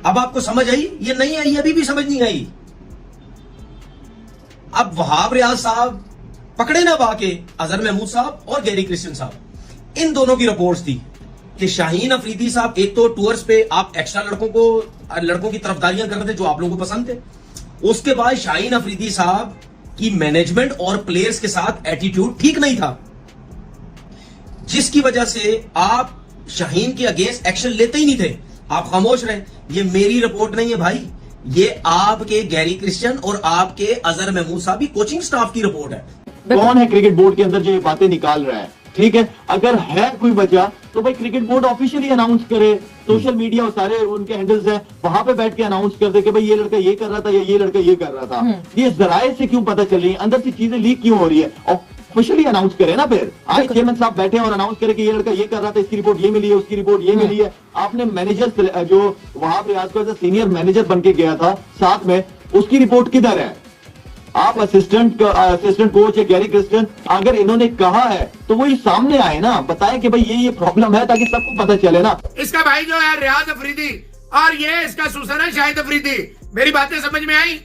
अब आपको समझ आई? ये नहीं आई, अभी भी समझ नहीं आई। अब वहाब रियाज साहब पकड़े ना बाके अजहर महमूद साहब और गैरी क्रिश्चियन साहब, इन दोनों की रिपोर्ट्स थी कि शाहीन अफरीदी साहब एक तो टूर्स पे आप एक्स्ट्रा लड़कों की तरफदारियां कर रहे थे जो आप लोगों को पसंद थे। उसके बाद शाहीन अफरीदी साहब की मैनेजमेंट और प्लेयर्स के साथ एटीट्यूड ठीक नहीं था, जिसकी वजह से आप शाहीन के अगेंस्ट एक्शन लेते ही नहीं थे, आप खामोश रहे। ये मेरी रिपोर्ट नहीं है भाई, ये आपके गैरी क्रिश्चियन और आपके अजहर महमूद साहब की कोचिंग स्टाफ की रिपोर्ट है। कौन है क्रिकेट बोर्ड के अंदर जो ये बातें निकाल रहा है? ठीक है, अगर है कोई वजह तो भाई क्रिकेट बोर्ड ऑफिशियली अनाउंस करे, सोशल मीडिया और सारे उनके हैंडल्स हैं वहां पे बैठ के अनाउंस कर दे कि भाई ये लड़का ये कर रहा था या ये लड़का ये कर रहा था। ये जराए से क्यों पता चल रही है, अंदर से चीजें लीक क्यों हो रही है? ऑफिशियली अनाउंस करे ना। फिर आज चेयरमैन साहब बैठे और अनाउंस करे कि ये लड़का ये कर रहा था, इसकी रिपोर्ट ये मिली है, उसकी रिपोर्ट ये मिली है। आपने मैनेजर जो वहाब रियाज को सीनियर मैनेजर बन के गया था साथ में, उसकी रिपोर्ट किधर है? आप असिस्टेंट कोच है गैरी क्रिश्चियन, अगर इन्होंने कहा है तो वो सामने आए ना, बताए कि भाई ये प्रॉब्लम है, ताकि सबको पता चले ना। इसका भाई जो है रियाज अफरीदी और ये इसका सुसर है शाहिद अफरीदी। मेरी बातें समझ में आई?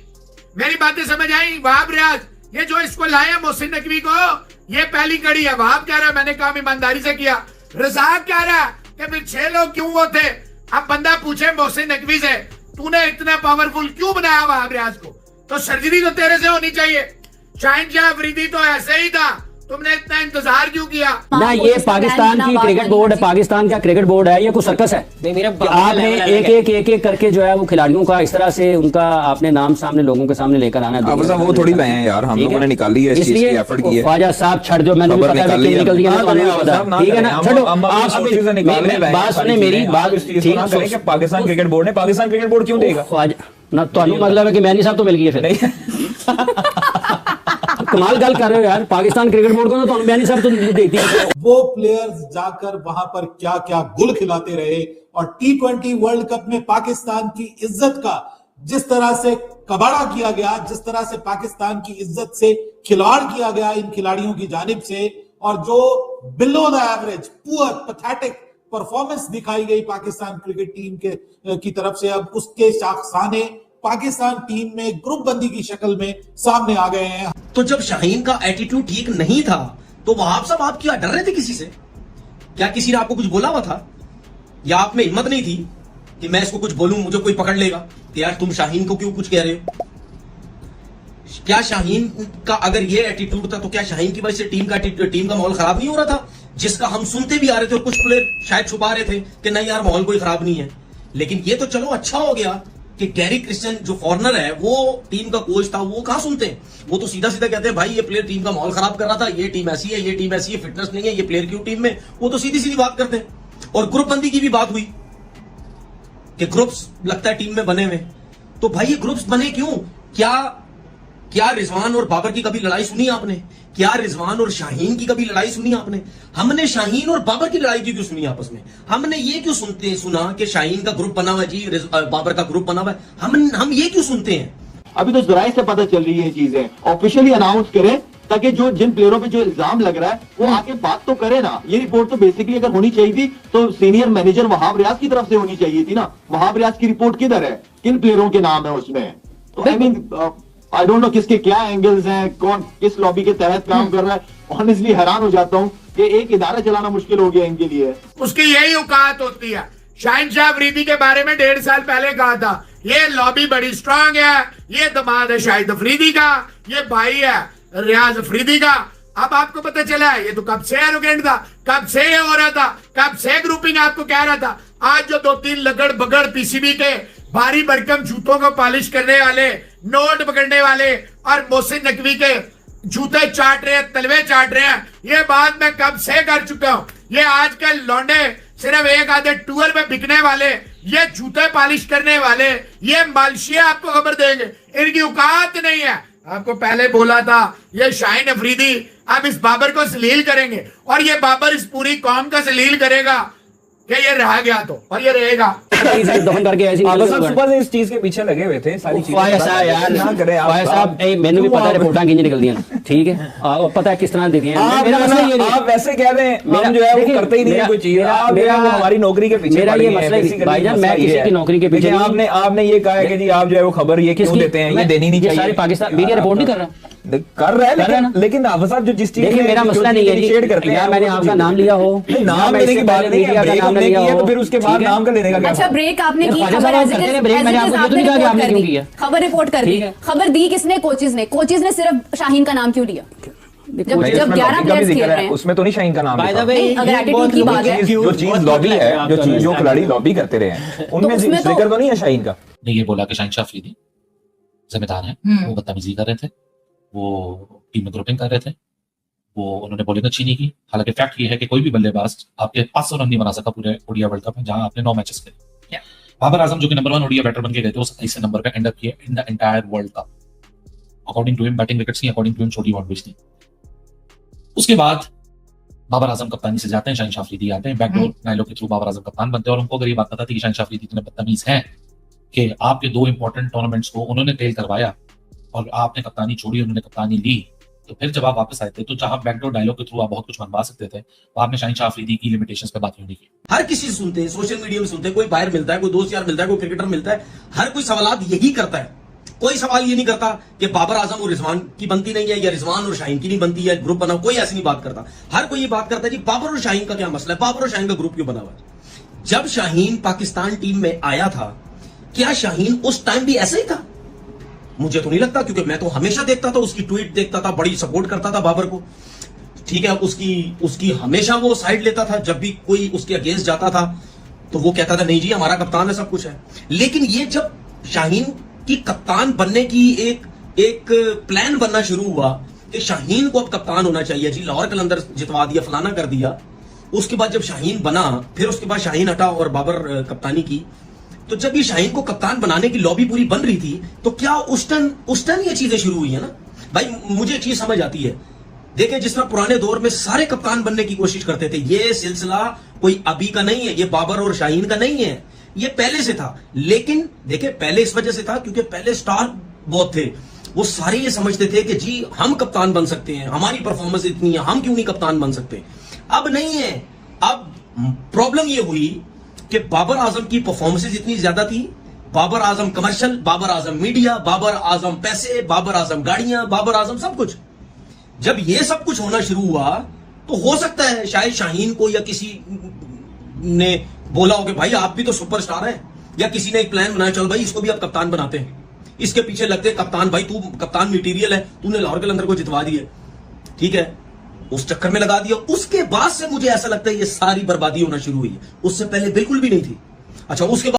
मेरी बातें समझ आई? वहाब रियाज ये जो इसको लाया मोहसिन नकवी को, ये पहली कड़ी है। वहाब कह रहा है मैंने काम ईमानदारी से किया, रज़ाक कह रहा है कि फिर 6 लोग क्यों वो थे। अब बंदा पूछे मोहसिन नकवी से तूने इतना पावरफुल क्यों बनाया वहाब रियाज को, तो सर्जरी तो तेरे से होनी चाहिए। शाहीन शाह अफरीदी तो ऐसे ही था, तुमने इतना इंतजार क्यों किया? ना ये पाकिस्तान की क्रिकेट बोर्ड है, पाकिस्तान का क्रिकेट बोर्ड है, ये कुछ सर्कस है? आपने एक करके जो है वो खिलाड़ियों का इस तरह से उनका आपने नाम सामने लोगों के सामने लेकर आना है। वो थोड़ी लाए हैं यार, हम लोगों ने निकाली है, इस चीज की एफर्ट की है। ख्वाजा साहब छड़ जो मैंने निकल दिया, ठीक है ना, छोड़ो बात सुने मेरी बात, ठीक। पाकिस्तान क्रिकेट बोर्ड ने, पाकिस्तान क्रिकेट बोर्ड क्यों देगा ख्वाजा ना, तो मतलब है कि मैनी साहब तो मिल गई है फिर। कमाल गल कर रहे हो यार, पाकिस्तान क्रिकेट बोर्ड को ना तो मैनी साहब तो देखती है। वो प्लेयर्स जाकर वहां पर क्या क्या गुल खिलाते रहे, और T20 वर्ल्ड कप में पाकिस्तान की इज्जत का जिस तरह से कबाड़ा किया गया, जिस तरह से पाकिस्तान की इज्जत से खिलवाड़ किया गया इन खिलाड़ियों की जानिब से, और जो below the average poor pathetic performance दिखाई गई पाकिस्तान क्रिकेट टीम की तरफ से, अब उसके शाखसाने पाकिस्तान टीम में ग्रुप बंदी की शक्ल में सामने आ गए हैं। तो जब शाहीन का एटीट्यूड ठीक नहीं था तो वहाब साहब आप क्या डर रहे थे किसी से? क्या किसी ने आपको कुछ बोला हुआ था, या आप में हिम्मत नहीं थी कि मैं इसको कुछ बोलूं मुझे कोई पकड़ लेगा कि यार तुम शाहीन को क्यों कुछ कह रहे हो? क्या शाहीन का अगर ये एटीट्यूड था तो क्या शाहीन की वजह से टीम का माहौल खराब नहीं हो रहा था, जिसका हम सुनते भी आ रहे थे और कुछ प्लेयर शायद छुपा रहे थे कि नहीं यार माहौल कोई खराब नहीं है। लेकिन ये तो चलो अच्छा हो गया कि गैरी क्रिश्चियन जो फॉरनर है वो टीम का कोच था, वो कहां सुनते हैं, वो तो सीधा सीधा कहते हैं भाई ये प्लेयर टीम का माहौल खराब कर रहा था, ये टीम ऐसी है, ये टीम ऐसी है, फिटनेस नहीं है, ये प्लेयर क्यों टीम में, वो तो सीधी सीधी बात करते हैं। और ग्रुप बंदी की भी बात हुई कि ग्रुप्स लगता है टीम में बने हुए, तो भाई ये ग्रुप्स बने क्यों? क्या रिजवान और बाबर की कभी लड़ाई सुनी आपने? क्या रिजवान और शाहीन की कभी लड़ाई सुनी आपने? हमने शाहीन और बाबर की लड़ाई क्यों सुनी आपस में? हमने ये क्यों सुना कि शाहीन का ग्रुप बना हुआ है जी, बाबर का ग्रुप बना हुआ है, हम ये क्यों सुनते हैं? अभी तो जराए से पता चल रही है चीजें, ऑफिशियली अनाउंस करें ताकि जो जिन प्लेयरों पे जो इल्जाम लग रहा है वो आके बात तो करे ना। ये रिपोर्ट तो बेसिकली अगर होनी चाहिए थी तो सीनियर मैनेजर वहाब रियाज की तरफ से होनी चाहिए थी ना। वहाब रियाज की रिपोर्ट किधर है, किन प्लेयरों के नाम है उसमें? तो I mean I don't know किसके क्या एंगल्स हैं, कौन किस लॉबी के तहत काम कर रहा है। ऑनेस्टली हैरान हो जाता हूँ कि एक इदारा चलाना मुश्किल हो गया इनके लिए। उसकी यही औकात होती है। शाहीन शाह अफरीदी के बारे में 1.5 साल पहले कहा था ये लॉबी बड़ी स्ट्रांग है, ये दामाद है शाहिद अफरीदी का, ये भाई है रियाज अफरीदी का। अब आपको पता चला है ये तो कब से एरोगेंट था, कब से ये हो रहा था, कब से ग्रुपिंग आपको कह रहा था। आज जो 2-3 लगड़ बगड़ पीसीबी के भारी भरकम जूतों को पॉलिश करने वाले, नोट पकड़ने वाले और मोहसिन नकवी के जूते चाट रहे हैं, तलवे चाट रहे हैं, ये बात मैं कब से कर चुका हूं। ये आजकल लौंडे सिर्फ एक आधे टूर में बिकने वाले, ये जूते पॉलिश करने वाले, ये मालशिया आपको खबर देंगे, इनकी औकात नहीं है। आपको पहले बोला था ये शाहीन अफरीदी अब इस बाबर को जलील करेंगे और ये बाबर इस पूरी कौम का जलील करेगा। कि ये रह गया तो, और ये रहेगा। दफन करके ऐसी आप सब सुबह से इस चीज के पीछे लगे हुए थे, सारी चीजें यार ना करें आप साहब, मैंने भी पता है रिपोर्टां किंज निकल दी, ठीक है, और पता है किस तरह देती हैं। मेरा मसला ये नहीं, आप वैसे कह रहे हैं हम जो है वो करते ही नहीं है कोई चीज, आप मेरा हमारी नौकरी के पीछे मेरा ये मसला है भाईजान, मैं किसी की नौकरी के पीछे, आपने ये कहा है कि जी आप जो है वो खबर ये क्यों देते हैं, ये देनी नहीं चाहिए। सारे पाकिस्तान मीडिया रिपोर्ट नहीं कर रहा है, लेकिन आप साहब जो जिस चीज देखिए मेरा मसला नहीं है शेयर करते हैं, मैंने आपका नाम लिया हो, नाम लेने की बात नहीं है, ब्रेक हमने किया तो फिर उसके बाद नाम का लेने का क्या? अच्छा ब्रेक आपने की, मैंने आपको ये तो नहीं कहा कि आपने क्यों किया, खबर रिपोर्ट कर दी, खबर दी किसने? कोचेज ने सिर्फ शाहीन का नाम क्यों लिया? जब 11 प्लेयर्स खेल रहे हैं उसमें तो नहीं शाहीन का नाम लिखा। अगर एटीट्यूड की बात है, जो चीज लॉबी है, जो खिलाड़ी लॉबी करते रहे हैं उनमें जिक्र तो नहीं है शाहीन का। ने ये बोला कि शाहीन शाह अफरीदी जिम्मेदार हैं, वो बदतमीजी कर रहे थे, वो टीम में ग्रुपिंग कर रहे थे, वो उन्होंने बॉलिंग अच्छी नहीं की। हालांकि फैक्ट ये है कि कोई भी बल्लेबाज आपके 500 रन नहीं बना सका पूरे ओडिया वर्ल्ड कप में, जहां आपने 9 मैचेस खेले। बाबर आजम जो कि नंबर 1 ओडिया बैटर बन के गए थे, वो 27 नंबर पे एंड अप किए in the entire world cup. According to him batting wickets नहीं, अकॉर्डिंग टू हिम छोटी बाउंड्रीज थी। उसके बाद बाबर आजम कप्तानी से जाते हैं, शाहीन शाह अफरीदी आते हैं, बैकडोर डायलॉग के थ्रू बाबर आजम कप्तान बनते हैं। और उनको अगर ये बात पता थी कि शाहीन शाह अफरीदी इतने बदतमीज हैं कि आपके 2 इंपॉर्टेंट टूर्नामेंट्स को उन्होंने तेल करवाया और आपने कप्तानी छोड़ी, उन्होंने कप्तानी ली, तो फिर जब आप वापस आए थे तो जहां बैकडोर डायलॉग के थ्रू आप बहुत कुछ मनवा सकते थे, तो आपने शाहीन शाह अफरीदी की लिमिटेशंस पे बात क्यों नहीं की? हर किसी से सुनते हैं, सोशल मीडिया में सुनते हैं, कोई बाहर मिलता है, कोई दोस्त यार मिलता है, कोई क्रिकेटर मिलता है, हर कोई सवाल यही करता है। कोई सवाल ये नहीं करता कि बाबर आजम और रिजवान की बनती नहीं है, या रिजवान और शाहीन की नहीं बनती है, ग्रुप बना, कोई ऐसी नहीं बात करता। हर कोई ये बात करता है कि बाबर और शाहीन का क्या मसला है, बाबर और शाहीन का ग्रुप क्यों बना हुआ है। जब शाहीन पाकिस्तान टीम में आया था, क्या शाहीन उस टाइम भी ऐसा ही था? मुझे तो नहीं लगता, क्योंकि मैं तो हमेशा देखता था, उसकी ट्वीट देखता था, बड़ी सपोर्ट करता था बाबर को, ठीक है, उसकी हमेशा वो साइड लेता था। जब भी कोई उसके अगेंस्ट जाता था तो वो कहता था नहीं जी हमारा कप्तान है, सब कुछ है। लेकिन ये जब शाहीन की कप्तान बनने की एक प्लान बनना शुरू हुआ कि शाहीन को अब कप्तान होना चाहिए जी, लाहौर कलंदर जितवा दिया, फलाना कर दिया, उसके बाद जब शाहीन बना, फिर उसके बाद शाहीन हटा और बाबर कप्तानी की, तो जब ये शाहीन को कप्तान बनाने की लॉबी पूरी बन रही थी, तो क्या उस टाइम ये चीजें शुरू हुई है ना भाई। मुझे एक चीज समझ आती है, देखिए जिस तरह पुराने दौर में सारे कप्तान बनने की कोशिश करते थे, ये सिलसिला कोई अभी का नहीं है, ये बाबर और शाहीन का नहीं है, ये पहले से था। लेकिन देखिए पहले इस वजह से था क्योंकि पहले स्टार बहुत थे, वो सारे ये समझते थे कि जी हम कप्तान बन सकते हैं, हमारी परफॉर्मेंस इतनी है, हम क्यों नहीं कप्तान बन सकते। अब नहीं है। अब प्रॉब्लम ये हुई कि बाबर आजम की परफॉर्मेंसेस इतनी ज्यादा थी, बाबर आजम कमर्शियल, बाबर आजम मीडिया, बाबर आजम पैसे, बाबर आजम गाड़ियां, बाबर आजम सब कुछ। जब ये सब कुछ होना शुरू हुआ तो हो सकता है शायद शाहीन को या किसी ने बोला हो कि भाई आप भी तो सुपरस्टार हैं, या किसी ने एक प्लान बनाया, चल भाई इसको भी आप कप्तान बनाते हैं, इसके पीछे लगते हैं कप्तान, भाई तू कप्तान मटेरियल है, तूने लाहौर कलंदर को जितवा दिया, ठीक है, उस चक्कर में लगा दिया। उसके बाद से मुझे ऐसा लगता है ये सारी बर्बादी होना शुरू हुई है, उससे पहले बिल्कुल भी नहीं थी। अच्छा उसके बाद